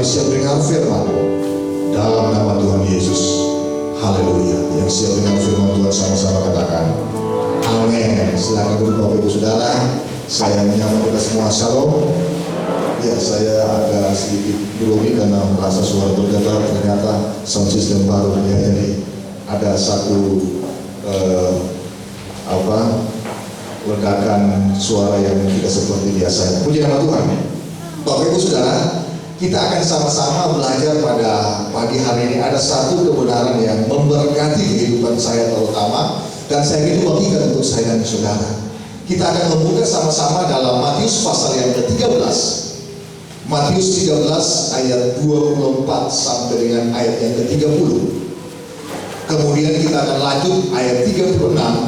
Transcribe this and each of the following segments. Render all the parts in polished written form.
Mari siap dengar firman dalam nama Tuhan Yesus. Haleluya. Yang siap dengar firman Tuhan sama-sama katakan amin. Silakan dulu Bapak Ibu Saudara. Saya menyapa kita semua, shalom. Ya, saya agak sedikit grogi karena merasa suara bergetar. Ternyata sound system baru ya, jadi ada satu ledakan suara yang tidak seperti biasa. Puji nama Tuhan. Bapak Ibu Saudara, kita akan sama-sama belajar pada pagi hari ini. Ada satu kebenaran yang memberkati kehidupan saya terutama, dan saya ingin bagikan untuk saya dan saudara. Kita akan membuka sama-sama dalam Matius pasal yang ke-13. Matius 13 ayat 24 sampai dengan ayat yang ke-30. Kemudian kita akan lanjut ayat 36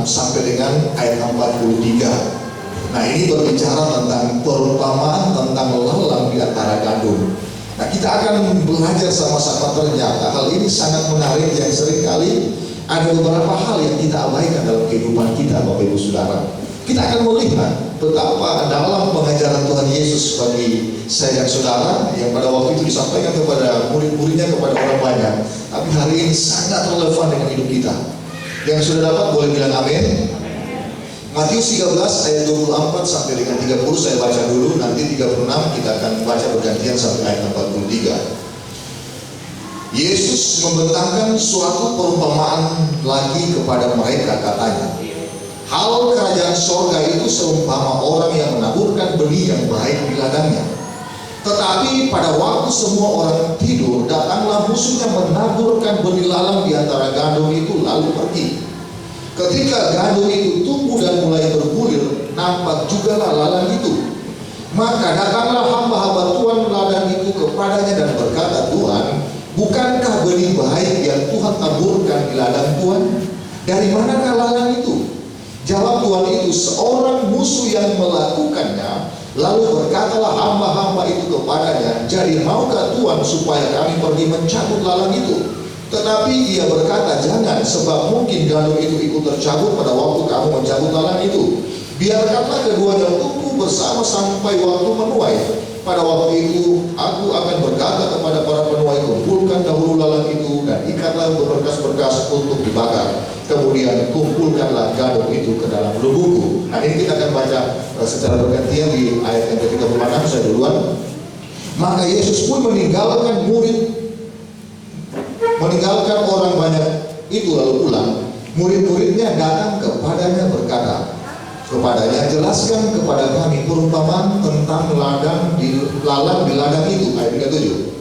sampai dengan ayat 43. Nah, ini berbicara tentang perumpamaan tentang lalang di antara gandum. Nah, kita akan belajar sama-sama. Ternyata hal ini sangat menarik yang seringkali ada beberapa hal yang kita abaikan dalam kehidupan kita, Bapak Ibu Saudara. Kita akan melihat betapa dalam pengajaran Tuhan Yesus bagi saya dan saudara yang pada waktu itu disampaikan kepada murid-muridnya, kepada orang banyak, tapi hari ini sangat relevan dengan hidup kita. Yang sudah dapat boleh bilang amin. Matius 13 ayat 24 sampai dengan 30 saya baca dulu, nanti 36 kita akan baca bergantian sampai ayat 43. Yesus membentangkan suatu perumpamaan lagi kepada mereka, katanya, hal kerajaan sorga itu seumpama orang yang menaburkan benih yang baik di ladangnya. Tetapi pada waktu semua orang tidur, datanglah musuhnya menaburkan benih lalang di antara gandum itu lalu pergi. Ketika gandum itu tumbuh dan mulai berbulir, nampak jugalah lalang itu. Maka datanglah hamba-hamba Tuhan ladang itu kepadanya dan berkata, Tuhan, bukankah benih baik yang Tuhan taburkan di ladang Tuhan? Dari manakah lalang itu? Jawab Tuhan itu, seorang musuh yang melakukannya. Lalu berkatalah hamba-hamba itu kepadanya, jadi maukah Tuhan supaya kami pergi mencabut lalang itu? Tetapi ia berkata, jangan, sebab mungkin gandum itu ikut tercabut pada waktu kamu mencabut lalang itu. Biarkanlah keduanya tumbuh bersama sampai waktu menuai. Pada waktu itu aku akan berkata kepada para penuai, kumpulkan dahulu lalang itu dan ikatlah berkas-berkas untuk dibakar. Kemudian kumpulkanlah gandum itu ke dalam lubungku. Nah, ini kita akan baca secara bergantian di ayat yang ke-36. Saya duluan. Maka Yesus pun meninggalkan orang banyak itu lalu pulang. Murid-muridnya datang kepadanya berkata kepadanya, jelaskan kepada kami perumpamaan tentang lalang di ladang itu. Ayat 37.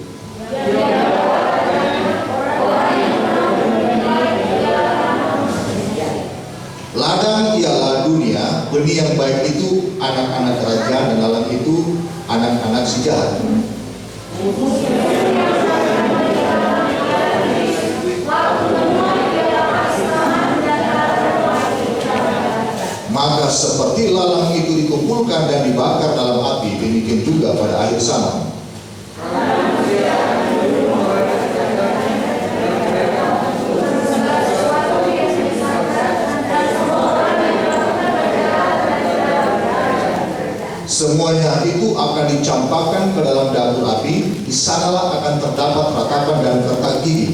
Ladang ialah dunia, benih yang baik itu anak-anak kerajaan, dan lalang itu anak-anak si jahat. Maka seperti lalang itu dikumpulkan dan dibakar dalam api, demikian juga pada akhir zaman. Semuanya itu akan dicampakkan ke dalam dapur api. Di sanalah akan terdapat ratapan dan retak gigi.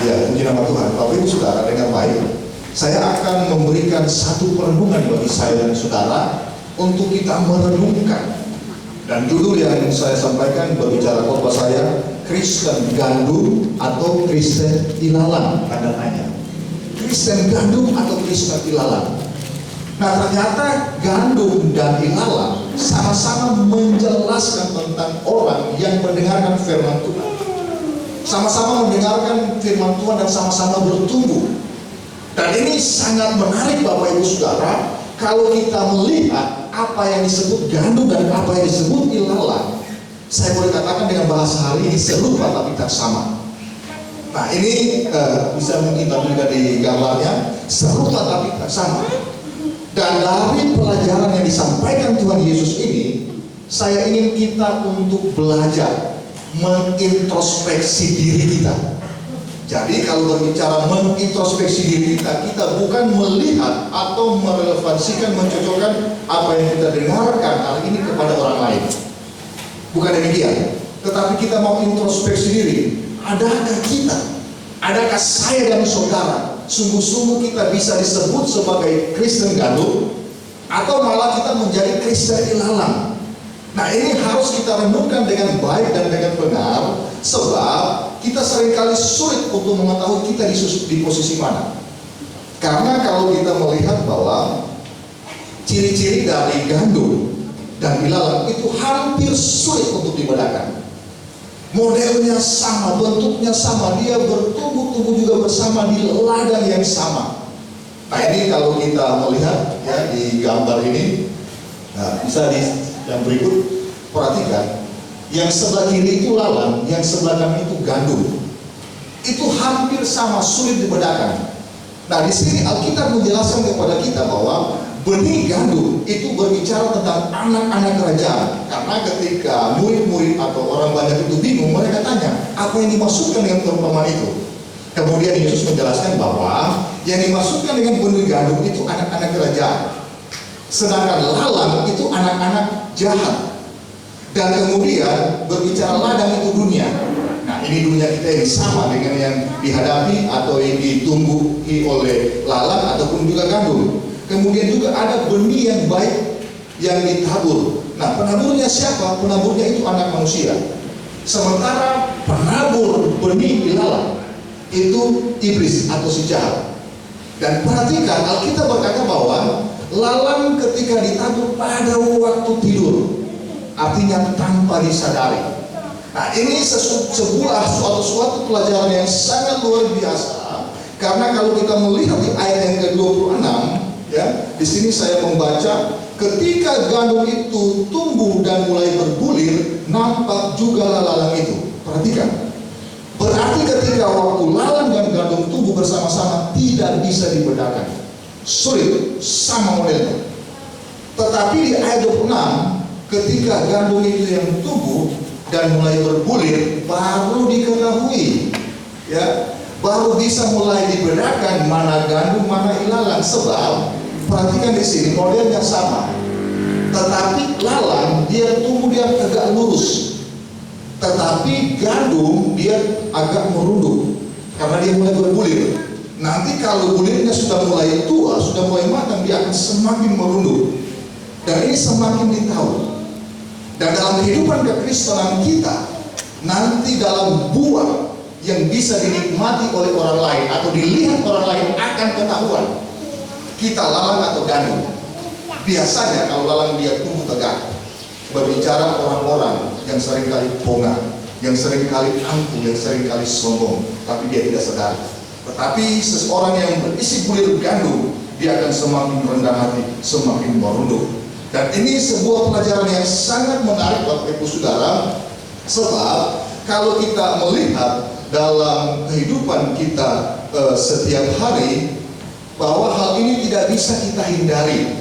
Ya, puji nama Tuhan. Bapak Ibu Saudara, dengan baik, saya akan memberikan satu perenungan bagi saya dan saudara untuk kita merenungkan. Dan judul yang saya sampaikan berbicara khotbah saya, Kristen gandum atau Kristen ilalang, tanda tanya. Kristen gandum atau Kristen ilalang. Nah, ternyata gandum dan ilalang sama-sama menjelaskan tentang orang yang mendengarkan firman Tuhan. Sama-sama mendengarkan firman Tuhan dan sama-sama bertumbuh. Dan ini sangat menarik Bapak Ibu Saudara, kalau kita melihat apa yang disebut gandum dan apa yang disebut ilalang. Saya boleh katakan dengan bahasa hari ini serupa tapi tak sama. Nah, ini bisa mungkin tampilkan di gambarnya, serupa tapi tak sama. Dan dari pelajaran yang disampaikan Tuhan Yesus ini, saya ingin kita untuk belajar mengintrospeksi diri kita. Jadi kalau berbicara mengintrospeksi diri kita, kita bukan melihat atau merelevansikan, mencocokkan apa yang kita dengarkan hari ini kepada orang lain. Bukan demikian. Tetapi kita mau introspeksi diri. Adakah kita, adakah saya dan saudara sungguh-sungguh kita bisa disebut sebagai Kristen gandum, atau malah kita menjadi Kristen ilalang? Nah, ini harus kita renungkan dengan baik dan dengan benar, sebab kita seringkali sulit untuk mengetahui kita di posisi mana. Karena kalau kita melihat bahwa ciri-ciri dari gandum dan ilalang itu hampir sulit untuk dibedakan. Modelnya sama, bentuknya sama, dia bertumbuh juga bersama di ladang yang sama. Nah, ini kalau kita melihat ya di gambar ini, nah, bisa di yang berikut, perhatikan, yang sebelah kiri itu lalang, yang sebelah kanan itu gandum. Itu hampir sama, sulit dibedakan. Nah, di sini Alkitab menjelaskan kepada kita bahwa benih gandum itu berbicara tentang anak-anak kerajaan. Karena ketika murid-murid atau orang banyak itu bingung, mereka tanya, apa yang dimaksudkan dengan perumpamaan itu? Kemudian Yesus menjelaskan bahwa yang dimaksudkan dengan benih gandum itu anak-anak kerajaan, sedangkan lalang itu anak-anak jahat. Dan kemudian berbicara ladang itu dunia. Nah, ini dunia kita yang sama dengan yang dihadapi atau yang ditumbuhi oleh lalang ataupun juga gandum. Kemudian juga ada benih yang baik yang ditabur. Nah, penaburnya siapa? Penaburnya itu anak manusia. Sementara penabur benih ilalang itu iblis atau si jahat. Dan perhatikan, Alkitab berkata bahwa lalang ketika ditabur pada waktu tidur, artinya tanpa disadari. Nah, ini sebuah suatu pelajaran yang sangat luar biasa. Karena kalau kita melihat di ayat yang ke-26, ya, di sini saya membaca, ketika gandum itu tumbuh dan mulai bergulir, nampak juga lalang itu. Perhatikan. Berarti ketika waktu lalang dan gandum tumbuh bersama-sama tidak bisa dibedakan. Sulit, sama modelnya. Tetapi di ayat 26, ketika gandum itu yang tumbuh dan mulai bergulir, baru diketahui, ya, baru bisa mulai dibedakan mana gandum, mana ilalang. Sebab perhatikan di sini modelnya sama, tetapi lalang dia tumbuh dia tegak lurus, tetapi gandum dia agak merunduk karena dia mulai bergulir. Nanti kalau gulirnya sudah mulai tua, sudah mulai matang, dia akan semakin merunduk, dan ini semakin ditahu. Dan dalam kehidupan kekristenan kita, nanti dalam buah yang bisa dinikmati oleh orang lain atau dilihat orang lain akan ketahuan kita lalang atau gandum. Biasanya kalau lalang dia tumbuh tegak, berbicara orang-orang yang seringkali bongkar, yang seringkali angkuh, yang seringkali sombong, tapi dia tidak sadar. Tetapi seseorang yang berisi bulir gandum, dia akan semakin rendah hati, semakin merunduk. Dan ini sebuah pelajaran yang sangat menarik Bapak Ibu Saudara, sebab kalau kita melihat dalam kehidupan kita setiap hari, bahwa hal ini tidak bisa kita hindari.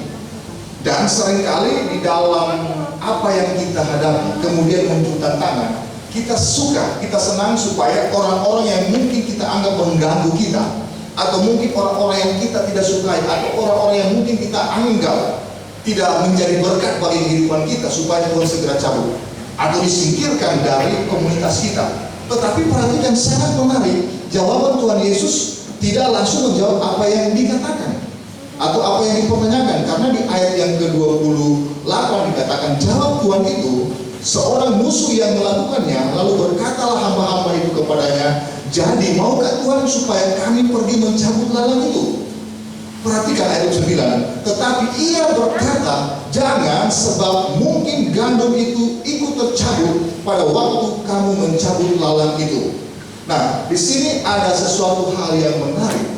Dan seringkali di dalam apa yang kita hadapi, kemudian muncul tantangan, kita suka, kita senang supaya orang-orang yang mungkin kita anggap mengganggu kita, atau mungkin orang-orang yang kita tidak sukai, atau orang-orang yang mungkin kita anggap tidak menjadi berkat bagi kehidupan kita, supaya Tuhan segera cabut atau disingkirkan dari komunitas kita. Tetapi perhatikan, sangat menarik, jawaban Tuhan Yesus tidak langsung menjawab apa yang dikatakan atau apa yang dipertanyakan. Karena di ayat yang ke-28 dikatakan, jawab Tuhan itu, seorang musuh yang melakukannya, lalu berkatalah hamba-hamba itu kepadanya, jadi maukah Tuhan supaya kami pergi mencabut lalang itu? Perhatikan ayat 9. Tetapi ia berkata, jangan, sebab mungkin gandum itu ikut tercabut pada waktu kamu mencabut lalang itu. Nah, di sini ada sesuatu hal yang menarik.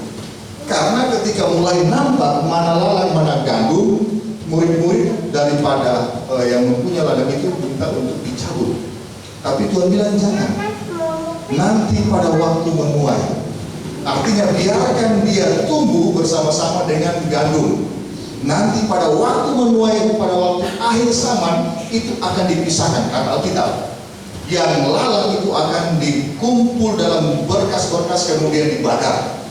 Karena ketika mulai nampak mana lalang, mana gandum, murid-murid daripada yang mempunyai ladang itu minta untuk dicabut. Tapi Tuhan bilang jangan. Nanti pada waktu menuai. Artinya biarkan dia tumbuh bersama-sama dengan gandum. Nanti pada waktu menuai, pada waktu akhir zaman, itu akan dipisahkan. Karena Alkitab yang lalang itu akan dikumpul dalam berkas-berkas kemudian dibakar.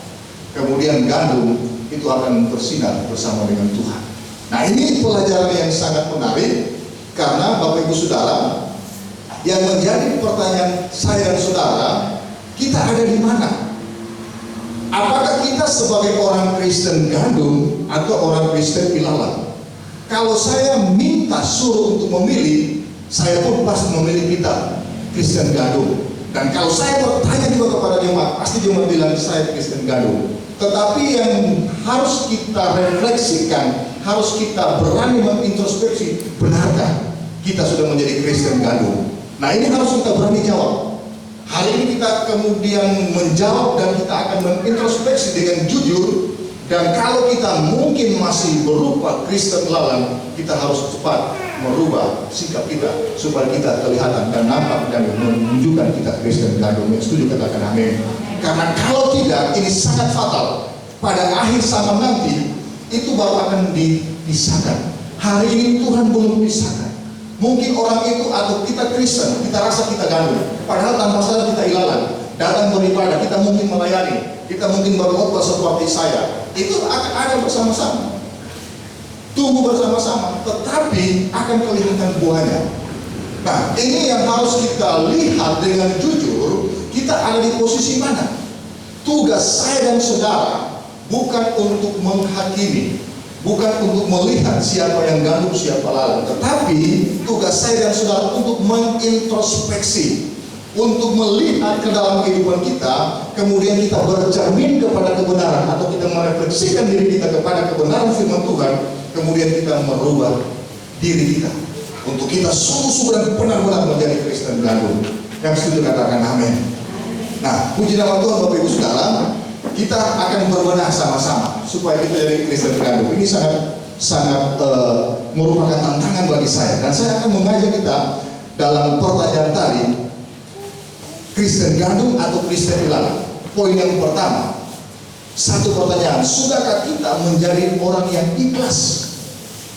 Kemudian gandum itu akan bersinar bersama dengan Tuhan. Nah, ini pelajaran yang sangat menarik, karena Bapak Ibu Saudara, yang menjadi pertanyaan saya dan saudara, kita ada di mana? Apakah kita sebagai orang Kristen gandum atau orang Kristen ilalang? Kalau saya minta suruh untuk memilih, saya pun pasti memilih kita Kristen gandum. Dan kalau saya bertanya juga kepada jemaat, pasti jemaat bilang saya Kristen gandum. Tetapi yang harus kita refleksikan, harus kita berani mengintrospeksi, benarkah kita sudah menjadi Kristen gandum? Nah, ini harus kita berani jawab. Hari ini kita kemudian menjawab dan kita akan mengintrospeksi dengan jujur. Dan kalau kita mungkin masih berupa Kristen lalang, kita harus cepat merubah sikap kita supaya kita kelihatan dan nampak dan menunjukkan kita Kristen gandum. Yang setuju katakan amin. Karena kalau tidak, ini sangat fatal. Pada akhir zaman nanti, itu baru akan dipisahkan. Hari ini Tuhan belum pisahkan. Mungkin orang itu atau kita Kristen, kita rasa kita gandum. Padahal tanpa sadar kita ilalang. Datang beribadah, kita mungkin melayani, kita mungkin berkhotbah seperti saya. Itu akan ada bersama-sama. Tumbuh bersama-sama, tetapi akan kelihatan buahnya. Nah, ini yang harus kita lihat dengan jujur. Kita ada di posisi mana? Tugas saya dan saudara bukan untuk menghakimi, bukan untuk melihat siapa yang gandum, siapa lalang, tetapi tugas saya dan saudara untuk mengintrospeksi, untuk melihat ke dalam kehidupan kita, kemudian kita bercermin kepada kebenaran, atau kita merefleksikan diri kita kepada kebenaran firman Tuhan, kemudian kita merubah diri kita untuk kita sungguh-sungguh dan benar-benar menjadi Kristen gandum. Yang setuju katakan amin. Nah, puji nama Tuhan Bapak Ibu Saudara, kita akan berbenah sama-sama supaya kita jadi Kristen gandum. Ini sangat merupakan tantangan bagi saya, dan saya akan mengajak kita dalam pertanyaan tadi, Kristen gandum atau Kristen ilalang. Poin yang pertama, satu pertanyaan, sudahkah kita menjadi orang yang ikhlas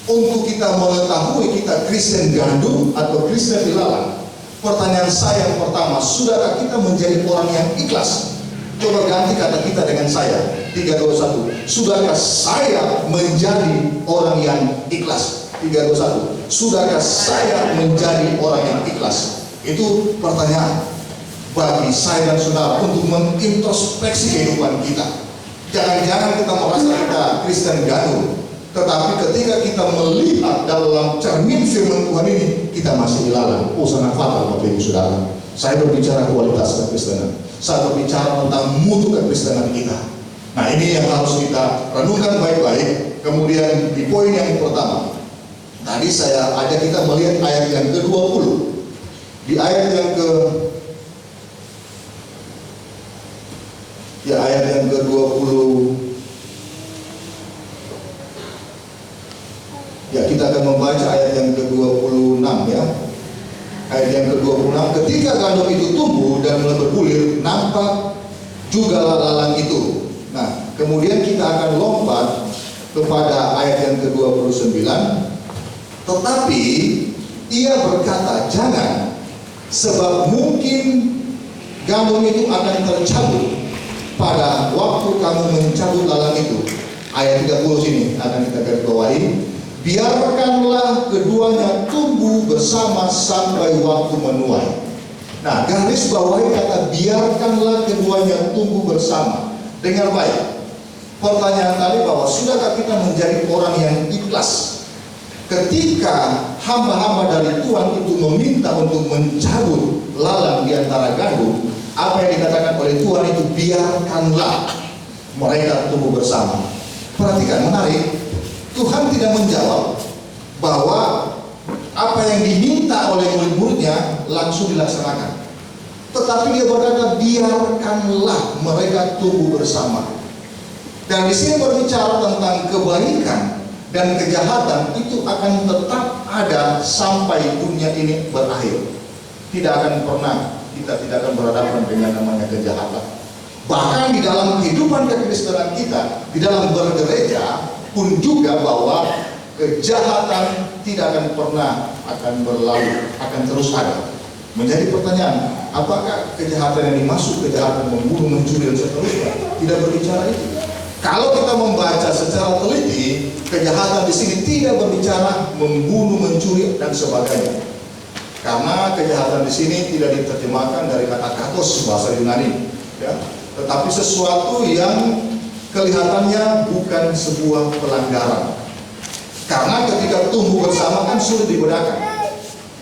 untuk kita mengetahui kita Kristen gandum atau Kristen ilalang? Pertanyaan saya yang pertama, sudahkah kita menjadi orang yang ikhlas? Coba ganti kata kita dengan saya. 3, 2, 1. Sudahkah saya menjadi orang yang ikhlas? 3, 2, 1. Sudahkah saya menjadi orang yang ikhlas? Itu pertanyaan bagi saya dan saudara untuk mengintrospeksi kehidupan kita. Jangan-jangan kita merasa kita Kristen gandum, tetapi ketika kita melihat dalam cermin firman Tuhan ini, kita masih ilalang. Oh, sangat fatal Bapak Ibu Saudara. Saya berbicara kualitas kekristenan, saya berbicara tentang mutu kekristenan kita. Nah, ini yang harus kita renungkan baik-baik. Kemudian di poin yang pertama, tadi saya ajak kita melihat ayat yang ke-20. Di ayat yang ke-20, ya, kita akan membaca ayat yang ke-26 ya. Ayat yang ke-26, ketika gandum itu tumbuh dan mulai berbulir, nampak juga lalang itu. Nah, kemudian kita akan lompat kepada ayat yang ke-29. Tetapi ia berkata, jangan, sebab mungkin gandum itu akan tercabut pada waktu kamu mencabut lalang itu. Ayat 30 sini akan kita garis bawahi. Biarkanlah keduanya tumbuh bersama sampai waktu menuai. Nah, garis bawahi kata biarkanlah keduanya tumbuh bersama. Dengar baik. Pertanyaan tadi bahwa sudahkah kita menjadi orang yang ikhlas ketika hamba-hamba dari Tuhan itu meminta untuk mencabut lalang di antara gandum? Apa yang dikatakan oleh Tuhan itu biarkanlah mereka tumbuh bersama. Perhatikan, menarik. Tuhan tidak menjawab bahwa apa yang diminta oleh murid-muridnya langsung dilaksanakan, tetapi dia berkata biarkanlah mereka tumbuh bersama. Dan di sini berbicara tentang kebaikan dan kejahatan itu akan tetap ada sampai dunia ini berakhir. Tidak akan pernah, kita tidak akan berhadapan dengan namanya kejahatan. Bahkan di dalam kehidupan kekristenan kita, di dalam bergereja pun juga bahwa kejahatan tidak akan pernah akan berlalu, akan terus ada. Menjadi pertanyaan, apakah kejahatan yang dimaksud kejahatan membunuh, mencuri dan seterusnya tidak berbicara itu? Kalau kita membaca secara teliti, kejahatan di sini tidak berbicara membunuh, mencuri dan sebagainya. Karena kejahatan di sini tidak diterjemahkan dari kata katos bahasa Yunani, ya, tetapi sesuatu yang kelihatannya bukan sebuah pelanggaran. Karena ketika tumbuh bersama kan sulit dibedakan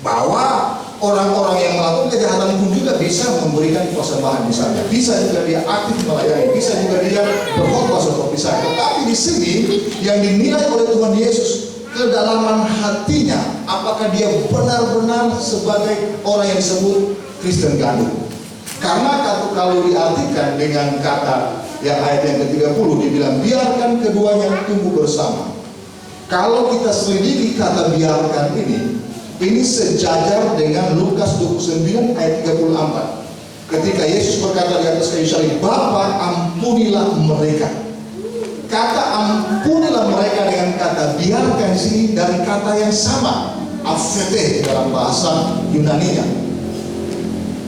bahwa orang-orang yang melakukan kejahatan pun juga bisa memberikan persembahan misalnya, bisa juga dia aktif melayani, bisa juga dia berkhotbah seperti saya. Tetapi di sini yang dinilai oleh Tuhan Yesus kedalaman hatinya, apakah dia benar-benar sebagai orang yang disebut Kristen gandum. Karena kalau diartikan dengan kata yang ayat yang ke-30 dibilang biarkan keduanya tumbuh bersama. Kalau kita selidiki kata biarkan ini sejajar dengan Lukas 29 ayat 34. Ketika Yesus berkata di atas kayu salib, Bapa ampunilah mereka. Kata ampunilah mereka dengan kata biarkan di sini dari kata yang sama, afete dalam bahasa Yunani-nya.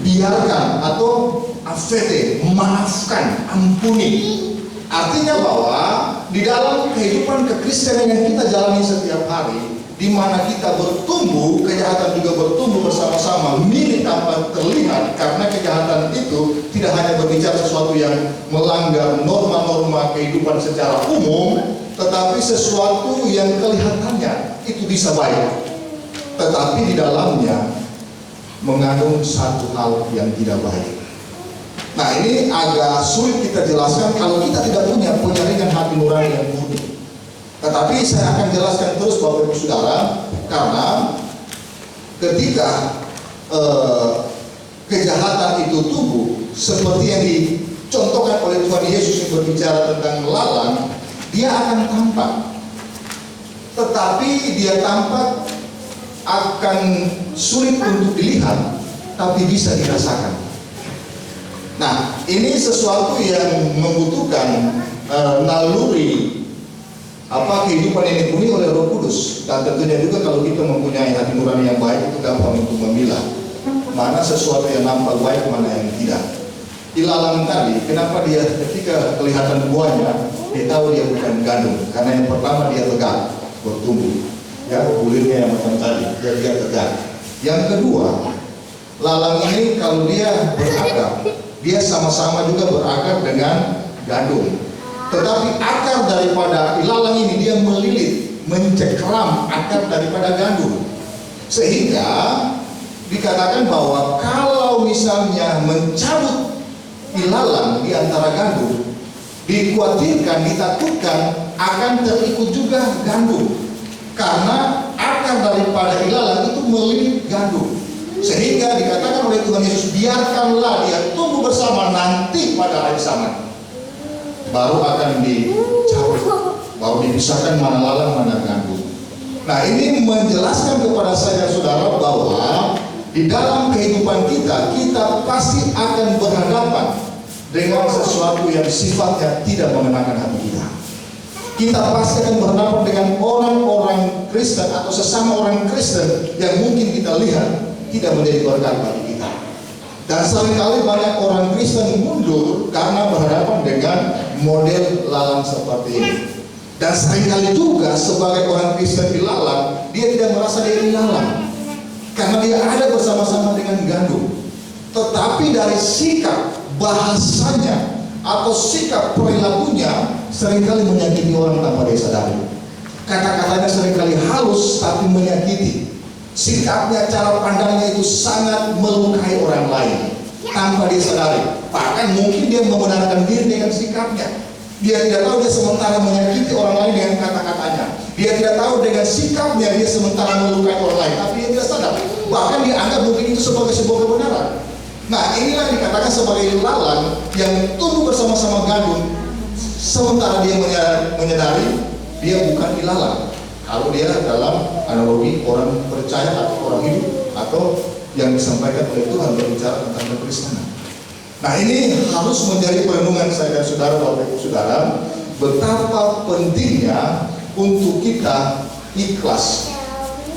Biarkan atau afete, maafkan, ampuni. Artinya bahwa di dalam kehidupan kekristenan yang kita jalani setiap hari, di mana kita bertumbuh, kejahatan juga bertumbuh bersama-sama, mirip tanpa terlihat, karena kejahatan itu tidak hanya berbicara sesuatu yang melanggar norma-norma kehidupan secara umum, tetapi sesuatu yang kelihatannya itu bisa baik, tetapi di dalamnya mengandung satu hal yang tidak baik. Nah, ini agak sulit kita jelaskan kalau kita tidak punya penyaringan hati nurani yang murni. Tetapi saya akan jelaskan terus Bapak Ibu Saudara, karena ketika kejahatan itu tumbuh seperti yang dicontohkan oleh Tuhan Yesus yang berbicara tentang lalang, dia akan tampak. Tetapi dia tampak akan sulit untuk dilihat, tapi bisa dirasakan. Nah, ini sesuatu yang membutuhkan naluri kehidupan yang dipenuhi oleh Roh Kudus, dan tentunya juga kalau kita mempunyai hati nurani yang baik itu gampang untuk memilah mana sesuatu yang nampak baik, mana yang tidak. Ilalang tadi, kenapa dia ketika kelihatan buahnya, dia tahu dia bukan gandum, karena yang pertama dia tegak bertumbuh, ya, bulirnya yang macam tadi, dia tegak. Yang kedua, lalang ini kalau dia berakar, dia sama-sama juga berakar dengan gandum. Tetapi akar daripada ilalang ini dia melilit, mencekram akar daripada gandum. Sehingga dikatakan bahwa kalau misalnya mencabut ilalang di antara gandum, dikhawatirkan, ditakutkan akan terikut juga gandum. Karena akar daripada ilalang itu melilit gandum. Sehingga dikatakan oleh Tuhan Yesus, biarkanlah dia tumbuh bersama, nanti pada hari zaman baru akan dicabut, baru dipisahkan mana lalang mana gandum. Nah, ini menjelaskan kepada saya saudara bahwa di dalam kehidupan kita pasti akan berhadapan dengan sesuatu yang sifatnya tidak mengenangkan hati kita. Kita pasti akan berhadapan dengan orang-orang Kristen atau sesama orang Kristen yang mungkin kita lihat tidak menjadi berkat bagi kita. Dan seringkali banyak orang Kristen mundur karena berhadapan dengan model lalang seperti ini. Dan seringkali juga sebagai orang Kristen dilalang, dia tidak merasa dia dilalang karena dia ada bersama-sama dengan gandum. Tetapi dari sikap bahasanya atau sikap perilakunya seringkali menyakiti orang tanpa dia sadari. Kata-katanya seringkali halus tapi menyakiti. Sikapnya, cara pandangnya itu sangat melukai orang lain tanpa dia sadari. Bahkan mungkin dia membenarkan diri dengan sikapnya. Dia tidak tahu dia sementara menyakiti orang lain dengan kata-katanya. Dia tidak tahu dengan sikapnya dia sementara melukai orang lain, tapi dia tidak sadar. Bahkan dia anggap mungkin itu sebagai sebuah kebenaran. Nah, inilah dikatakan sebagai lalang yang tumbuh bersama-sama gandum, sementara dia menyadari dia bukan ilalang. Kalau dia dalam analogi orang percaya atau orang hidup atau yang disampaikan oleh Tuhan berbicara tentang kekristenan. Nah, ini harus menjadi perenungan saya dan saudara, Bapak Ibu Saudara, betapa pentingnya untuk kita ikhlas.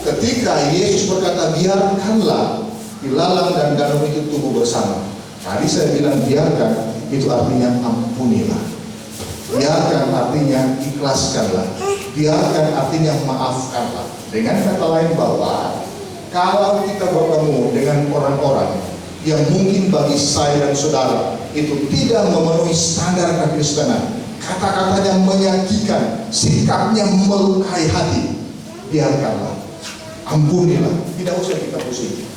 Ketika Yesus berkata biarkanlah ilalang dan gandum itu tumbuh bersama. Tadi saya bilang biarkan, itu artinya ampunilah. Biarkan artinya ikhlaskanlah. Biarkan artinya maafkanlah. Dengan kata lain bahwa kalau kita bertemu dengan orang-orang yang mungkin bagi saya dan saudara itu tidak memenuhi standar kekristenan, kata-katanya menyakitkan, sikapnya melukai hati, biarkanlah, ampunilah, tidak usah kita pusing.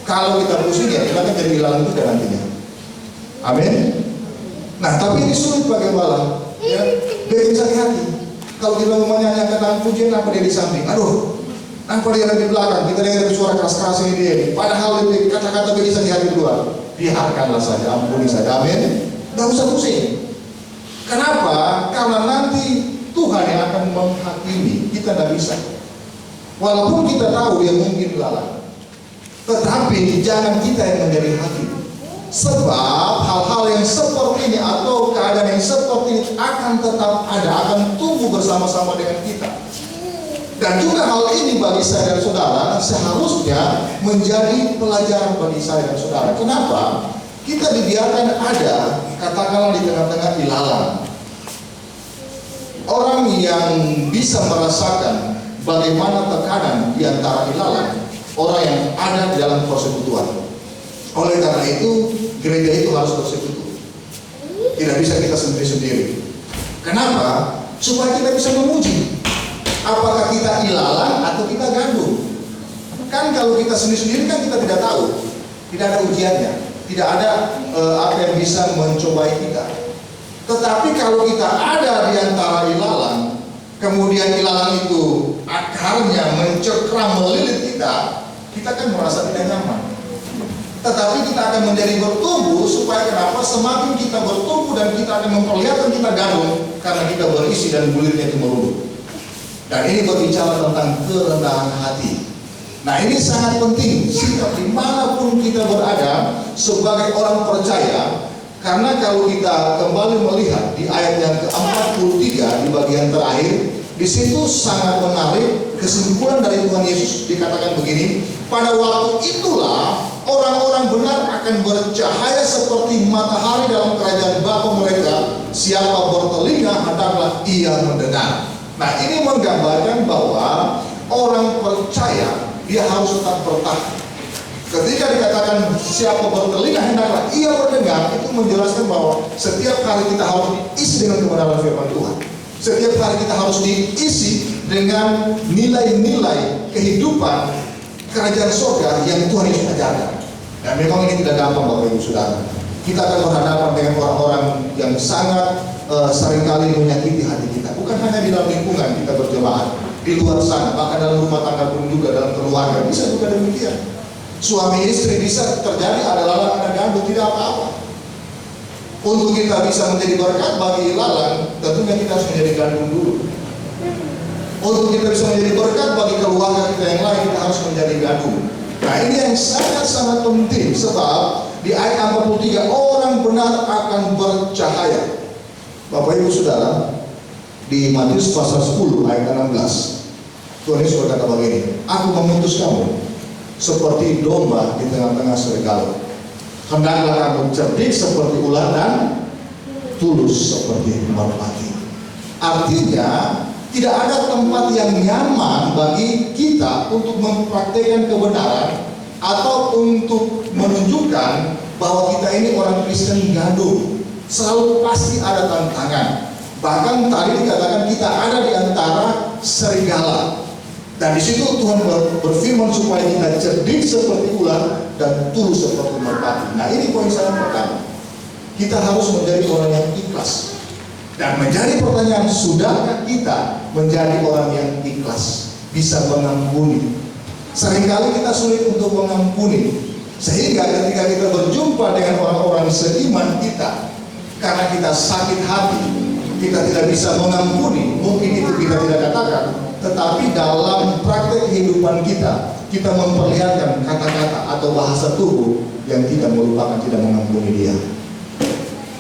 Kalau kita pusing ya kita akan jadi ilalang juga nantinya. Amin. Nah, tapi ini sulit bagaimana? Ya, bikin sakit hati. Kalau kita mau menyanyikan pujian, apa dia di samping? Aduh, apa dia ada di belakang? Kita dengar suara keras-keras ini dia. Padahal itu kata-kata bikin sakit hati keluar. Biarkanlah saja, ampuni saja. Amin. Tidak usah pusing. Kenapa? Karena nanti Tuhan yang akan menghakimi, kita tidak bisa. Walaupun kita tahu dia mungkin ilalang, tetapi jangan kita yang menjadi hakim. Sebab hal-hal yang seperti ini atau keadaan yang seperti ini akan tetap ada, akan tumbuh bersama-sama dengan kita. Dan juga hal ini bagi saya dan saudara seharusnya menjadi pelajaran bagi saya dan saudara. Kenapa? Kita dibiarkan ada, katakanlah di tengah-tengah ilalang. Orang yang bisa merasakan bagaimana tekanan di antara ilalang, orang yang ada di dalam persekutuan. Oleh karena itu, gereja itu harus bersekutu. Tidak bisa kita sendiri-sendiri. Kenapa? Supaya kita bisa memuji. Apakah kita ilalang atau kita gandum? Kan kalau kita sendiri-sendiri kan kita tidak tahu. Tidak ada ujiannya. Tidak ada apa yang bisa mencobai kita. Tetapi kalau kita ada di antara ilalang, kemudian ilalang itu akarnya mencekram melilit kita, kita kan merasa tidak nyaman. Tetapi kita akan menjadi bertumbuh supaya kenapa? Semakin kita bertumbuh dan kita akan memperlihatkan kita gandum karena kita berisi dan bulirnya itu merunduk. Dan ini berbicara tentang kerendahan hati. Nah, ini sangat penting sikap dimanapun kita berada sebagai orang percaya. Karena kalau kita kembali melihat di ayat yang ke-43 di bagian terakhir, di situ sangat menarik kesimpulan dari Tuhan Yesus. Dikatakan begini, pada waktu itulah orang-orang benar akan bercahaya seperti matahari dalam kerajaan Bapa mereka. Siapa bertelinga hendaklah ia mendengar. Nah, ini menggambarkan bahwa orang percaya dia harus tetap bertahan. Ketika dikatakan siapa bertelinga hendaklah ia mendengar, itu menjelaskan bahwa setiap hari kita harus diisi dengan kebenaran firman Tuhan. Setiap hari kita harus diisi dengan nilai-nilai kehidupan kerajaan surga yang Tuhan Yesus ajarkan. Dan memang ini tidak gampang Bapak Ibu Saudara. Kita akan berhadapan dengan orang-orang yang sangat seringkali menyakiti hati kita. Bukan hanya di dalam lingkungan kita berjemaat, di luar sana, bahkan dalam rumah tangga pun juga, dalam keluarga bisa juga demikian. Suami istri bisa terjadi ada lalang, ada gandum, tidak apa-apa. Untuk kita bisa menjadi berkat bagi ilalang, tentunya kita harus menjadi gandum dulu. Untuk kita bisa menjadi berkat bagi keluarga kita yang lain, kita harus menjadi gandum. Nah, ini yang sangat-sangat penting, sebab di ayat 43 orang benar akan bercahaya. Bapak Ibu Saudara, di Matius pasal 10 ayat 16, Tuhan Yesus berkata begini, aku mengutus kamu seperti domba di tengah-tengah serigala. Hendaklah kamu cerdik seperti ular dan tulus seperti merpati. Artinya, tidak ada tempat yang nyaman bagi kita untuk mempraktikkan kebenaran atau untuk menunjukkan bahwa kita ini orang Kristen gandum. Selalu pasti ada tantangan. Bahkan tadi dikatakan kita ada di antara serigala. Dan di situ Tuhan berfirman supaya kita cerdik seperti ular dan tulus seperti merpati. Nah, ini poin saya pertama. Kita harus menjadi orang yang ikhlas. Dan menjadi pertanyaan, sudahkah kita menjadi orang yang ikhlas, bisa mengampuni? Seringkali kita sulit untuk mengampuni, sehingga ketika kita berjumpa dengan orang-orang seiman kita, karena kita sakit hati, kita tidak bisa mengampuni. Mungkin itu kita tidak katakan, tetapi dalam praktek kehidupan kita, kita memperlihatkan kata-kata atau bahasa tubuh yang tidak melupakan, tidak mengampuni dia.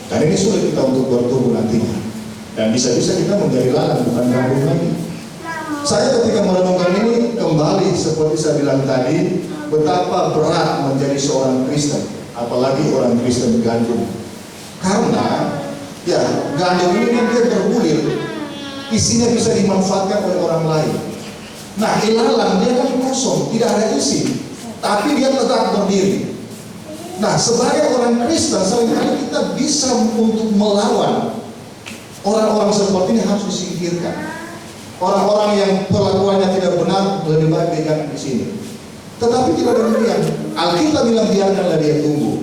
Dan ini sulit kita untuk bertumbuh nantinya. Dan bisa-bisa kita menjadi lalang, bukan gandum lagi. Saya ketika merenungkan ini kembali seperti saya bilang tadi, betapa berat menjadi seorang Kristen, apalagi orang Kristen gandum. Karena ya gandum ini kan dia berbulir, isinya bisa dimanfaatkan oleh orang lain. Nah, ilalang dia kan kosong, tidak ada isi, tapi dia tetap berdiri. Nah, sebagai orang Kristen seringkali kita bisa untuk melawan orang-orang seperti ini, harus disingkirkan. Orang-orang yang perlakuannya tidak benar lebih baik dia di sini. Tetapi tidak demikian. Alkitab bilang biarkanlah dia tumbuh.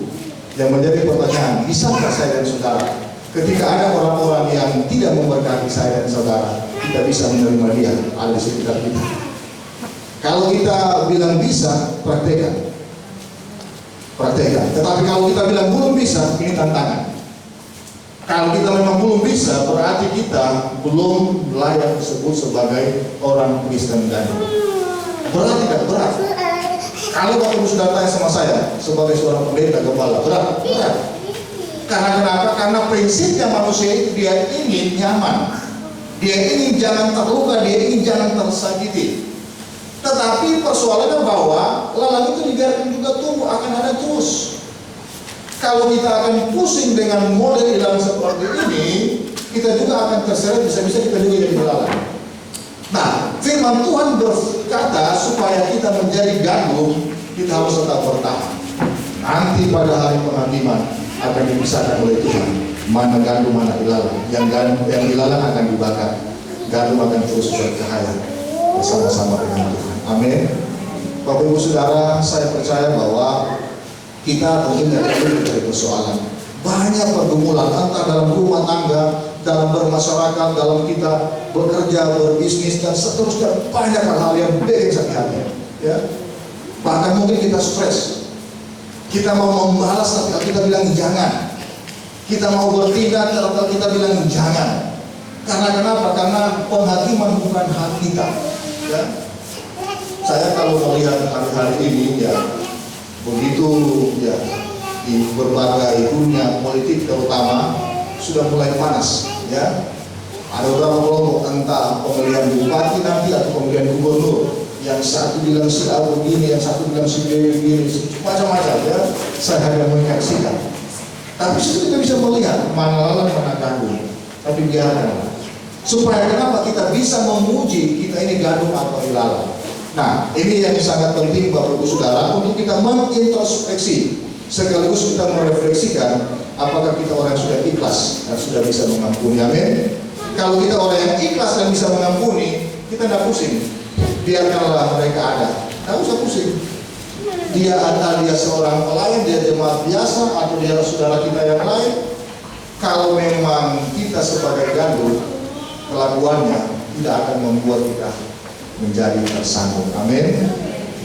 Yang menjadi pertanyaan, bisakah saya dan saudara ketika ada orang-orang yang tidak memberkati saya dan saudara, kita bisa menerima dia ada di sekitar kita? Kalau kita bilang bisa, praktekkan. Tetapi kalau kita bilang belum bisa, ini tantangan. Kalau kita memang belum bisa, berarti kita belum layak disebut sebagai orang Kristen gandum. Berat tidak? Berat. Kalau Bapak sudah tanya sama saya sebagai seorang pendeta kepala, berat. Karena kenapa? Karena prinsipnya manusia itu dia ingin nyaman, dia ingin jangan terluka, dia ingin jangan tersakiti. Tetapi persoalannya bahwa lalang itu dibiarkan juga tumbuh, akan ada terus. Kalau kita akan pusing dengan model ilalang seperti ini, kita juga akan terseret, bisa-bisa kita juga jadi belalang. Nah, firman Tuhan berkata supaya kita menjadi gandum, kita harus tetap bertahan. Nanti pada hari penghakiman akan dipisahkan oleh Tuhan, mana gandum, mana ilalang. Yang ilalang akan dibakar, gandum akan terus bercahaya bersama-sama dengan Tuhan. Amin. Bapak Ibu Saudara, saya percaya bahwa kita tentunya perlu dari persoalan. Banyak pergumulan entah dalam rumah tangga, dalam bermasyarakat, dalam kita bekerja, berbisnis dan seterusnya. Banyak hal-hal yang bikin sakit hati. Ya. Bahkan mungkin kita stres. Kita mau membalas tapi kita bilang jangan. Kita mau bertindak tapi kita bilang jangan. Karena kenapa? Karena penghakiman bukan hak kita. Ya. Saya kalau melihat hari-hari ini ya, begitu ya di berbagai dunia politik terutama sudah mulai panas ya. Ada beberapa kelompok entah pemilihan bupati nanti atau pemilihan gubernur, yang satu bilang si A begini, yang satu bilang si B begini, macam-macam ya. Saya hanya menyaksikan. Tapi situ kita bisa melihat mana lalang mana gandum. Tapi biarkan supaya kenapa kita bisa memuji kita ini gandum atau ilalang. Nah, ini yang sangat penting Bapak Ibu Saudara untuk kita mengintrospeksi sekaligus kita merefleksikan apakah kita orang yang sudah ikhlas dan sudah bisa mengampuni. Amin. Kalau kita orang yang ikhlas dan bisa mengampuni, kita tidak pusing. Biarkanlah mereka ada, tidak usah pusing. Dia ada, dia seorang pelayan, dia jemaat biasa atau dia saudara kita yang lain. Kalau memang kita sebagai gandum, kelakuannya tidak akan membuat kita menjadi tersandung. Amin.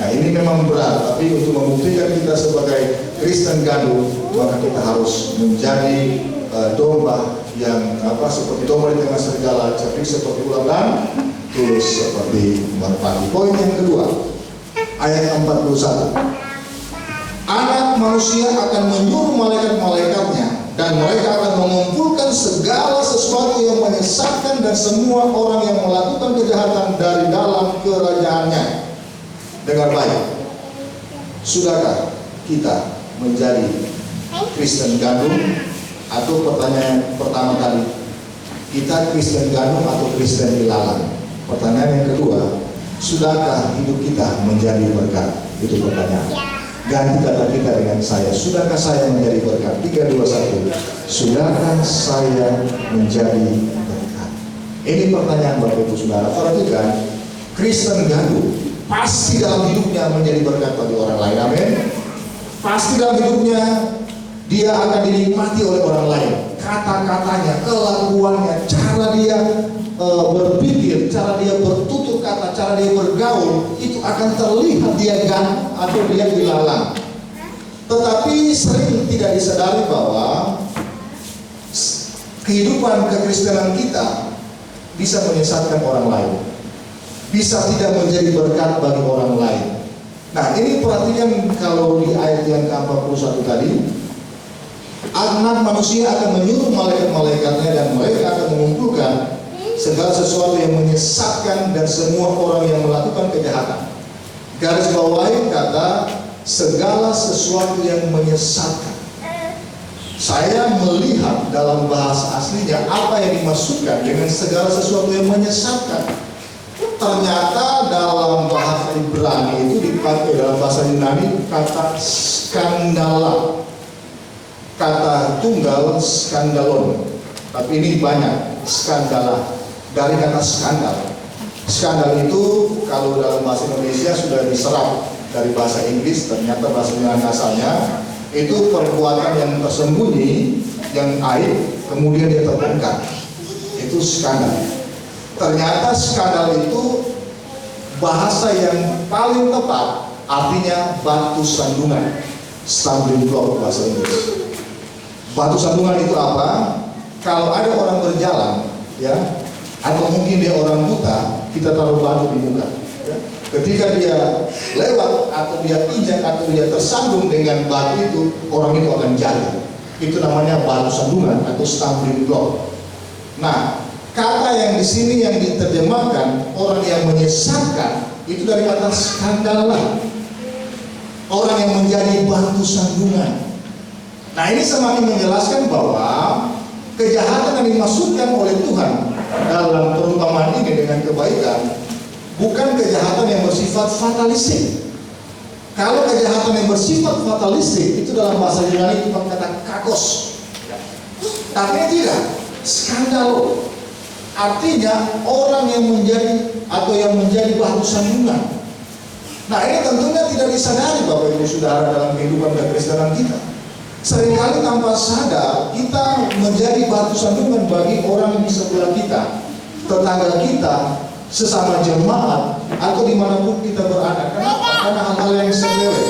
Nah, ini memang berat, tapi untuk membuktikan kita sebagai Kristen gandum, maka kita harus menjadi domba yang seperti domba di tengah serigala, cerdik seperti ular dan tulus seperti merpati. Poin yang kedua, ayat 41. Anak manusia akan menyuruh malaikat-malaikatnya dan mereka akan mengumpulkan segala sesuatu yang menyesatkan dan semua orang yang melakukan kejahatan dari dalam kerajaannya. Dengar baik, sudahkah kita menjadi Kristen gandum? Atau pertanyaan pertama tadi, kita Kristen gandum atau Kristen ilalang? Pertanyaan yang kedua, sudahkah hidup kita menjadi berkat? Itu pertanyaan. Ganti kata kita dengan saya. Sudahkah saya menjadi berkat? 3, 2, 1. Sudahkah saya menjadi berkat? Ini pertanyaan Bapak Ibu Saudara. Perhatikan, Kristen gandum pasti dalam hidupnya menjadi berkat bagi orang lain. Amin. Pasti dalam hidupnya dia akan dinikmati oleh orang lain. Kata-katanya, kelakuannya, cara dia berpikir, cara dia bertutur kata, cara dia bergaul, itu akan terlihat dia gandum atau dia ilalang. Tetapi sering tidak disadari bahwa kehidupan kekristenan kita bisa menyesatkan orang lain, bisa tidak menjadi berkat bagi orang lain. Nah, ini perhatikan kalau di ayat yang ke-41 tadi, anak manusia akan menyuruh malaikat-malaikatnya dan mereka akan mengumpulkan segala sesuatu yang menyesatkan dan semua orang yang melakukan kejahatan. Garis bawahi kata segala sesuatu yang menyesatkan. Saya melihat dalam bahasa aslinya apa yang dimaksudkan dengan segala sesuatu yang menyesatkan. Ternyata dalam bahasa Ibrani itu dipakai dalam bahasa Yunani kata skandala, kata tunggal skandalon, tapi ini banyak skandala, dari kata skandal. Skandal itu kalau dalam bahasa Indonesia sudah diserap dari bahasa Inggris, ternyata bahasa Yunani asalnya itu perbuatan yang tersembunyi, yang aib, kemudian dia terbongkar. Itu skandal. Ternyata skandal itu bahasa yang paling tepat, artinya batu sandungan, stumbling block bahasa Inggris. Batu sandungan itu apa? Kalau ada orang berjalan, ya, atau mungkin dia orang buta, kita taruh batu di muka. Ya. Ketika dia lewat atau dia injak atau dia tersandung dengan batu itu, orang itu akan jatuh. Itu namanya batu sandungan atau stumbling block. Nah, kata yang di sini yang diterjemahkan orang yang menyesatkan itu dari kata skandala, orang yang menjadi batu sandungan. Nah, ini semakin menjelaskan bahwa kejahatan yang dimaksudkan oleh Tuhan dalam perumpamaan ini dengan kebaikan bukan kejahatan yang bersifat fatalistik. Kalau kejahatan yang bersifat fatalistik itu dalam bahasa Yunani itu pakai kata kakos, tapi tidak skandal. Artinya orang yang menjadi atau yang menjadi batu sandungan. Nah, ini tentunya tidak disadari Bapak Ibu Saudara dalam kehidupan kekristenan kita. Seringkali tanpa sadar kita menjadi batu sandungan bagi orang di sebelah kita, tetangga kita, sesama jemaat, atau dimanapun kita berada. Kenapa? Karena hal-hal yang sepele,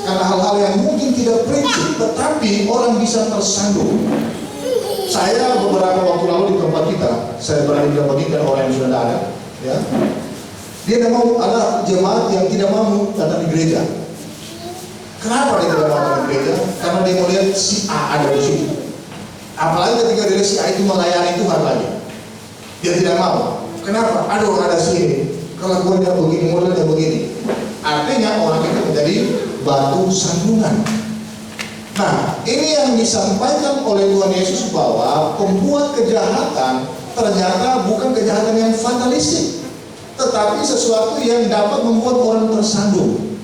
karena hal-hal yang mungkin tidak prinsip, tetapi orang bisa tersandung. Saya beberapa waktu lalu di tempat kita, saya berada di tempat kita, orang yang sudah ada, ya. Dia tidak mau, ada jemaat yang tidak mau datang di gereja. Kenapa dia tidak mau datang di gereja? Karena dia melihat si A ada di situ. Apalagi ketika dia si A itu melayani Tuhan lagi, dia tidak mau. Kenapa? Aduh, ada si ini, kelakuannya begini, modelnya begini. Artinya orang itu menjadi batu sandungan. Nah, ini yang disampaikan oleh Tuhan Yesus bahwa pembuat kejahatan ternyata bukan kejahatan yang fatalistik, tetapi sesuatu yang dapat membuat orang tersandung.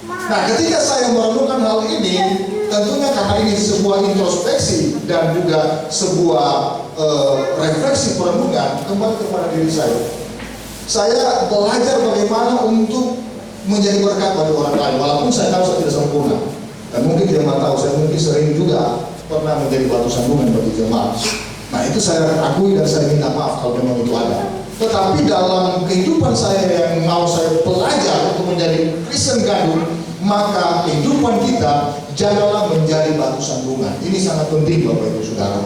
Nah, ketika saya merenungkan hal ini, tentunya karena ini sebuah introspeksi dan juga sebuah refleksi perenungan kembali kepada diri saya. Saya belajar bagaimana untuk menjadi berkat bagi orang lain, walaupun saya tahu saya tidak sempurna. Dan mungkin jemaat tahu, saya mungkin sering juga pernah menjadi batu sandungan bagi jemaat. Nah, itu saya akui dan saya minta maaf kalau memang itu ada. Tetapi dalam kehidupan saya yang mau saya belajar untuk menjadi Kristen gaduh, maka kehidupan kita janganlah menjadi batu sandungan. Ini sangat penting Bapak Ibu Saudara.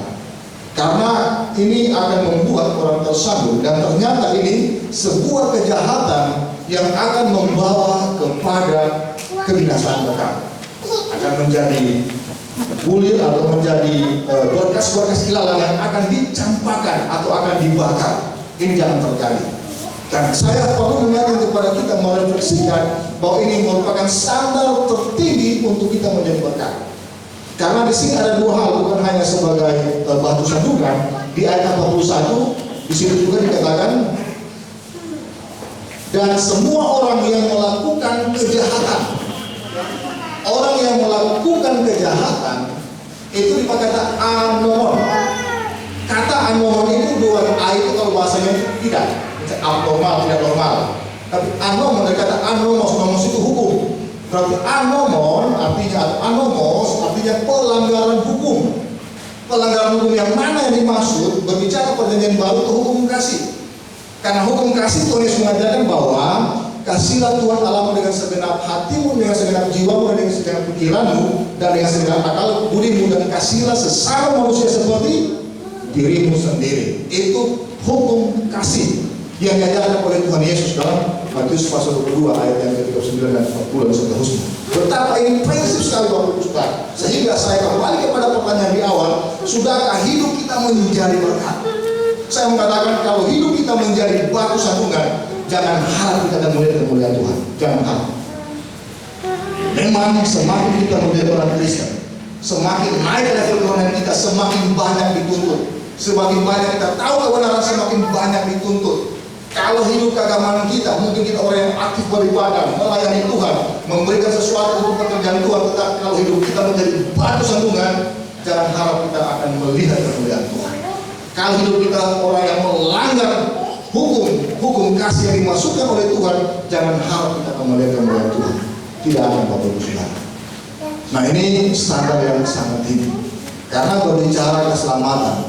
Karena ini akan membuat orang tersandung dan ternyata ini sebuah kejahatan yang akan membawa kepada kebinasaan kekal. Akan menjadi bulir atau menjadi berkas-berkas ilalang yang akan dicampakkan atau akan dibakar. Ini jangan terjadi. Dan saya perlu mengingatkan kepada kita merefleksikan bahwa ini merupakan standar tertinggi untuk kita menjadi berkat. Karena di sini ada dua hal, bukan hanya sebagai batu sandungan. Di ayat 41 di situ juga dikatakan, dan semua orang yang melakukan kejahatan, orang yang melakukan kejahatan itu dipakai kata anomon. Kata anomon itu dua A itu kalau bahasanya tidak abnormal, tidak normal. Tapi anomon dari kata anomos, nomos itu hukum. Berarti anomon artinya anomos artinya pelanggaran hukum. Pelanggaran hukum yang mana yang dimaksud? Berbicara perjanjian baru itu hukum kasih. Karena hukum kasih Tuhan Yesus mengajarkan bahwa kasihlah Tuhan Allahmu dengan segenap hatimu, dengan segenap jiwamu, dengan segenap pikiranmu, dan dengan segenap akal budimu, dan kasihlah sesama manusia seperti dirimu sendiri. Itu hukum kasih yang diajarkan oleh Tuhan Yesus dalam Matius pasal 22 ayat yang ke-39 dan 40 dan seterusnya. Betapa ini prinsip sekali Bapak Ibu Saudara. Sehingga saya kembali kepada pertanyaan di awal, sudahkah hidup kita menjadi berkat? Saya mengatakan kalau hidup kita menjadi batu sandungan, jangan harap kita akan melihat kemuliaan Tuhan. Jangan harap. Memang semakin kita menjadi orang Kristen, semakin naik level kerohanian kita, semakin banyak dituntut. Semakin banyak kita tahu kebenaran, semakin banyak dituntut. Kalau hidup keagamaan kita, mungkin kita orang yang aktif beribadah, melayani Tuhan, memberikan sesuatu untuk pekerjaan Tuhan. Tetapi kalau hidup kita menjadi batu sandungan, jangan harap kita akan melihat kemuliaan Tuhan. Kalau hidup kita orang yang melanggar hukum kasih yang dimasukkan oleh Tuhan, jangan harap kita akan melihat kemuliaan Tuhan. Tidak akan, Bapak Ibu Saudara. Nah, ini standar yang sangat tinggi. Karena berbicara keselamatan,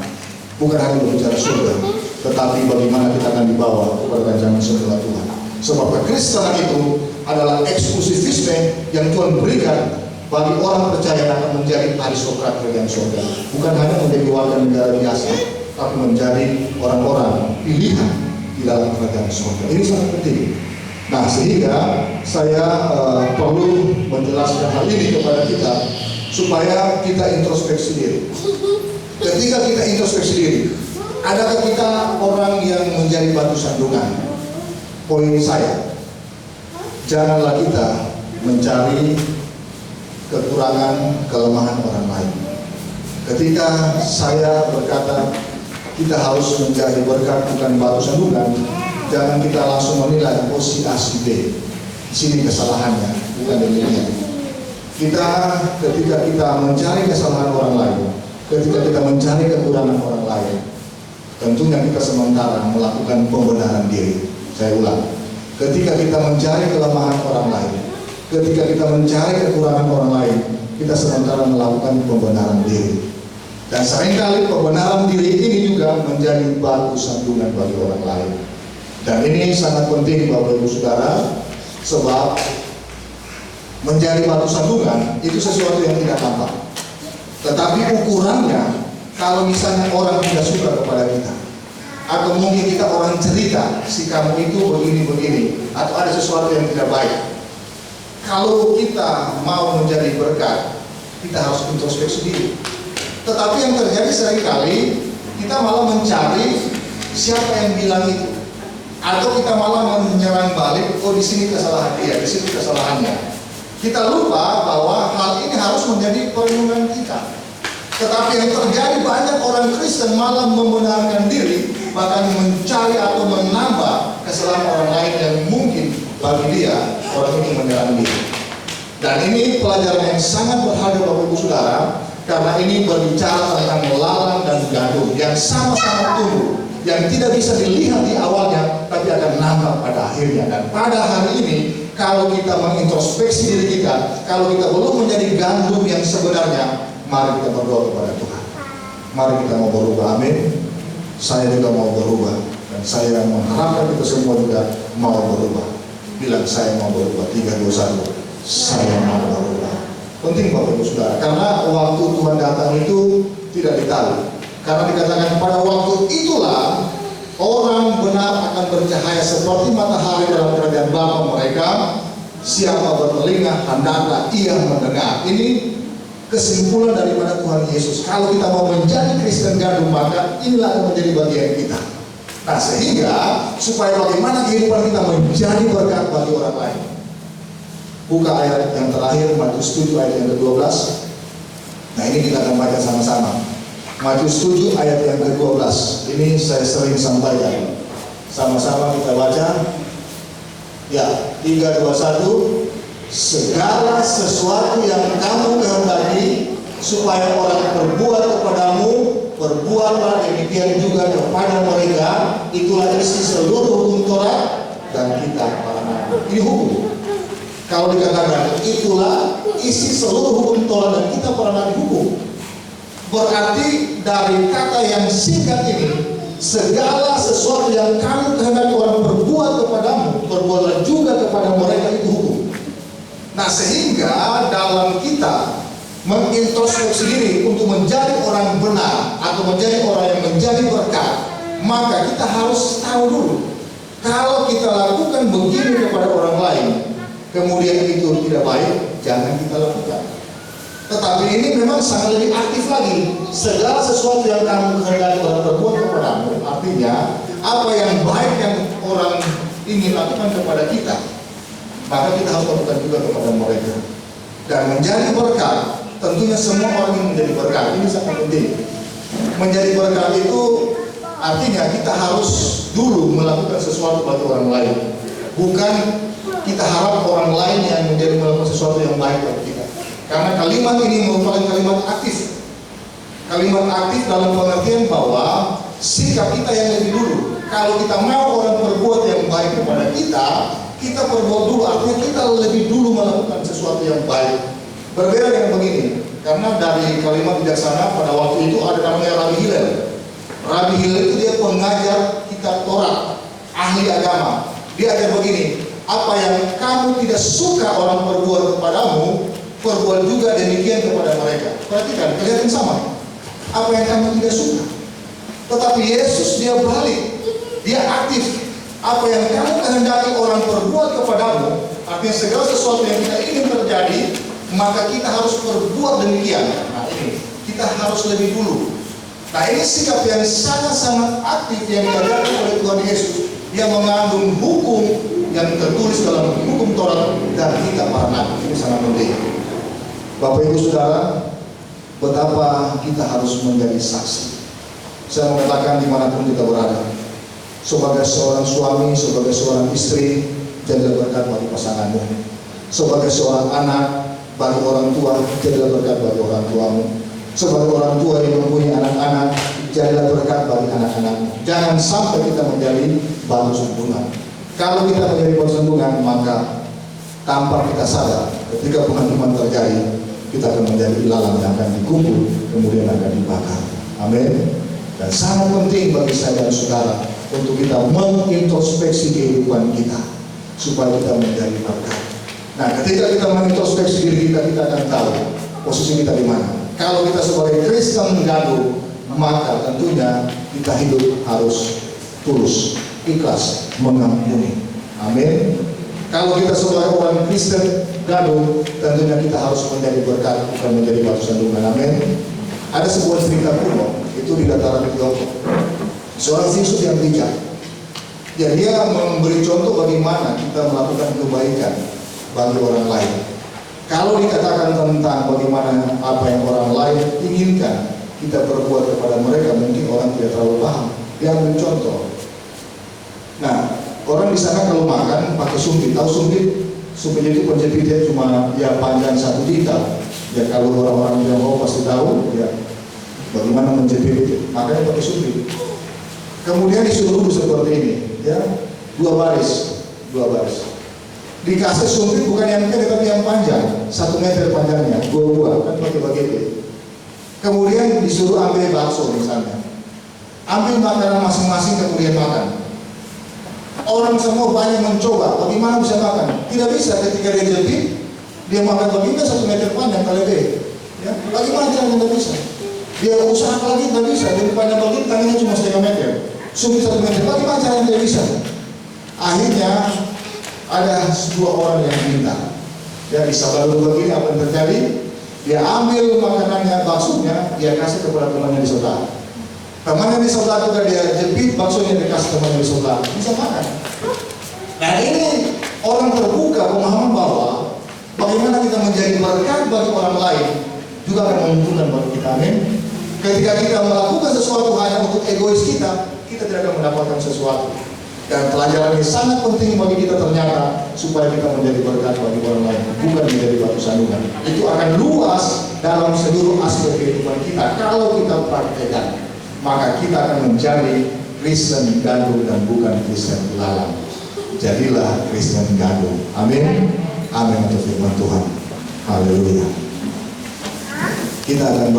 bukan hanya berbicara surga, tetapi bagaimana kita akan dibawa kepada rancangan surga Tuhan. Sebab kekristenan itu adalah eksklusivisme yang Tuhan berikan bagi orang percaya yang akan menjadi aristokrat kerajaan surga. Bukan hanya menjadi warga negara biasa, tapi menjadi orang-orang pilihan di dalam kerajaan surga. Ini sangat penting. Nah, sehingga saya perlu menjelaskan hal ini kepada kita supaya kita introspeksi diri. Ketika kita introspeksi diri, adakah kita orang yang menjadi batu sandungan? Poin saya, janganlah kita mencari kekurangan, kelemahan orang lain. Ketika saya berkata kita harus menjadi berkat bukan batu sandungan, jangan kita langsung menilai si A si B. Di sini kesalahannya, bukan demikian. Ketika kita mencari kesalahan orang lain, ketika kita mencari kekurangan orang lain, tentunya kita sementara melakukan pembenaran diri. Saya ulang, ketika kita mencari kelemahan orang lain, ketika kita mencari kekurangan orang lain, kita sementara melakukan pembenaran diri. Dan seringkali pembenaran diri ini juga menjadi batu sandungan bagi orang lain. Dan ini sangat penting, Bapak Ibu Saudara, sebab menjadi batu sandungan itu sesuatu yang tidak tampak. Tetapi ukurannya, kalau misalnya orang tidak suka kepada kita, atau mungkin kita orang cerita, si kamu itu begini-begini, atau ada sesuatu yang tidak baik. Kalau kita mau menjadi berkat, kita harus introspeksi diri. Tetapi yang terjadi seringkali, kita malah mencari siapa yang bilang itu. Atau kita malah menyerang balik, oh di sini kesalahan dia, di sini kesalahannya. Kita lupa bahwa hal ini harus menjadi perenungan kita. Tetapi yang terjadi, banyak orang Kristen malah membenarkan diri, bahkan mencari atau menambah kesalahan orang lain yang mungkin bagi dia orang itu menyerang diri. Dan ini pelajaran yang sangat berharga, Bapak Ibu Saudara, karena ini berbicara tentang melalang dan gaduh yang sama-sama tumbuh, yang tidak bisa dilihat di awalnya, tapi akan nampak pada akhirnya. Dan pada hari ini, kalau kita mengintrospeksi diri kita, kalau kita belum menjadi gandum yang sebenarnya, mari kita berdoa kepada Tuhan. Mari kita mau berubah, amin. Saya juga mau berubah, dan saya mengharapkan kita semua juga mau berubah. Bilang saya mau berubah, 3, 2, 1, saya mau berubah. Penting Bapak Ibu Saudara, karena waktu Tuhan datang itu tidak ditahu. Karena dikatakan pada waktu itulah orang benar akan bercahaya seperti matahari dalam kerajaan Bapa mereka. Siapa bertelinga, hendaklah ia mendengar. Ini kesimpulan daripada Tuhan Yesus. Kalau kita mau menjadi Kristen gandum, maka inilah akan menjadi bagian kita. Nah, sehingga supaya bagaimana kehidupan kita menjadi berkat bagi orang lain. Buka ayat yang terakhir, Matius 7 ayat yang ke-12. Nah, ini kita akan baca sama-sama. Matius 7 ayat yang ke-12. Ini saya sering sampaikan. Sama-sama kita baca. Ya, 3, 2, 1. Segala sesuatu yang kamu kehendaki supaya orang berbuat kepadamu, berbuatlah demikian juga kepada mereka. Itulah isi seluruh hukum Taurat dan kitab para nabi. Ini hukum. Kalau dikatakan itulah isi seluruh hukum Taurat dan kitab para nabi, hukum. Berarti dari kata yang singkat ini, segala sesuatu yang kamu kehendaki orang berbuat kepadamu, berbuatlah juga kepada mereka, itu hukum. Nah, sehingga dalam kita mengintrospeksi diri untuk menjadi orang benar atau menjadi orang yang menjadi berkat, maka kita harus tahu dulu, kalau kita lakukan begini kepada orang lain, kemudian itu tidak baik, jangan kita lakukan. Tetapi ini memang sangat lebih aktif lagi. Segala sesuatu yang kamu kehendaki orang berbuat kepadamu, artinya apa yang baik yang orang ingin lakukan kepada kita, maka kita harus lakukan juga kepada mereka. Dan menjadi berkat, tentunya semua orang ingin menjadi berkat. Ini sangat penting. Menjadi berkat itu artinya kita harus dulu melakukan sesuatu bagi orang lain. Bukan kita harap orang lain yang menjadi melakukan sesuatu yang baik bagi kita. Karena kalimat ini merupakan kalimat aktif. Kalimat aktif dalam pengertian bahwa sikap kita yang lebih dulu. Kalau kita mau orang berbuat yang baik kepada kita, kita berbuat dulu. Artinya kita lebih dulu melakukan sesuatu yang baik. Berbeda dengan begini. Karena dari kalimat bijaksana pada waktu itu ada namanya Rabi Hillel. Rabi Hillel itu dia pengajar kitab Taurat, ahli agama. Dia ajar begini, apa yang kamu tidak suka orang berbuat kepadamu, perbuat juga demikian kepada mereka. Perhatikan, kelihatan sama. Apa yang kamu tidak suka. Tetapi Yesus dia balik, dia aktif. Apa yang kamu kehendaki orang perbuat kepadamu, artinya segala sesuatu yang kita ingin terjadi, maka kita harus perbuat demikian. Nah ini, kita harus lebih dulu. Nah ini sikap yang sangat-sangat aktif yang diajarkan oleh Tuhan Yesus. Dia mengandung hukum yang tertulis dalam hukum Taurat dan kitab para nabi. Ini sangat penting. Bapak Ibu Saudara, betapa kita harus menjadi saksi. Saya mengatakan dimanapun kita berada, sebagai seorang suami, sebagai seorang istri, jadilah berkat bagi pasanganmu. Sebagai seorang anak, bagi orang tua, jadilah berkat bagi orang tuamu. Sebagai orang tua yang mempunyai anak-anak, jadilah berkat bagi anak-anakmu. Jangan sampai kita menjadi batu sandungan. Kalau kita menjadi batu sandungan, maka tanpa kita sadar, ketika penghakiman terjadi, kita akan menjadi ilalang yang akan dikumpul, kemudian akan dibakar. Amin. Dan sangat penting bagi saya dan saudara untuk kita mengintrospeksi kehidupan kita supaya kita menjadi berkat. Nah, ketika kita mengintrospeksi diri kita, kita akan tahu posisi kita di mana. Kalau kita sebagai Kristen gaduh, maka tentunya kita hidup harus tulus, ikhlas, mengampuni. Amin. Kalau kita sebagai orang Kristen gaduh, tentunya kita harus menjadi berkat, bukan menjadi batu sandungan. Amin. Ada sebuah cerita kuno, itu di dataran Tiongkok. Seorang Yesus yang bijak, ya dia memberi contoh bagaimana kita melakukan kebaikan bagi orang lain. Kalau dikatakan tentang bagaimana apa yang orang lain inginkan kita berbuat kepada mereka, mungkin orang tidak terlalu paham. Dia ambil contoh. Nah, orang di sana kalau makan pakai sumpit, tahu sumpit? Sumpit itu penjepitnya cuma ya panjang 1 juta. Ya kalau orang-orang Tiongkok pasti tahu ya bagaimana menjepit, makanya pakai sumpit. Kemudian disuruh duduk seperti ini, ya 2 baris. Dikasih sumpit bukan yang pendek tapi yang panjang, 1 meter panjangnya, 2 buah kan pakai bagian. Kemudian disuruh ambil bakso misalnya, ambil makanan masing-masing kemudian makan. Orang semua banyak mencoba, bagaimana bisa makan? Tidak bisa ketika dia jepit, dia makan bagiannya 1 meter panjang kali B. Ya, bagaimana caranya tidak bisa? Dia usaha lagi tidak bisa, dia panjang bagian tangannya cuma 1,5 meter, sumpit 1 meter, bagaimana caranya tidak bisa? Akhirnya ada 2 orang yang minta. Ya, di sabar begini apa yang terjadi? Dia ambil makanannya, baksonya, dia kasih kepada temannya di sebelah. Temannya di sebelah juga dia jepit baksonya, dikasih temannya di sebelah, bisa makan. Nah ini orang terbuka pemahaman bahwa bagaimana kita menjadi berkat bagi orang lain juga akan menguntungkan bagi kita. Amin. Ketika kita melakukan sesuatu hanya untuk egois kita tidak akan mendapatkan sesuatu. Dan pelajaran ini sangat penting bagi kita ternyata supaya kita menjadi berkat bagi orang lain, bukan menjadi batu sandungan. Itu akan luas dalam seluruh aspek kehidupan kita kalau kita praktekkan. Maka kita akan menjadi Kristen gaduh dan bukan Kristen ilalang. Jadilah Kristen gaduh. Amin. Amin untuk firman Tuhan. Haleluya. Kita akan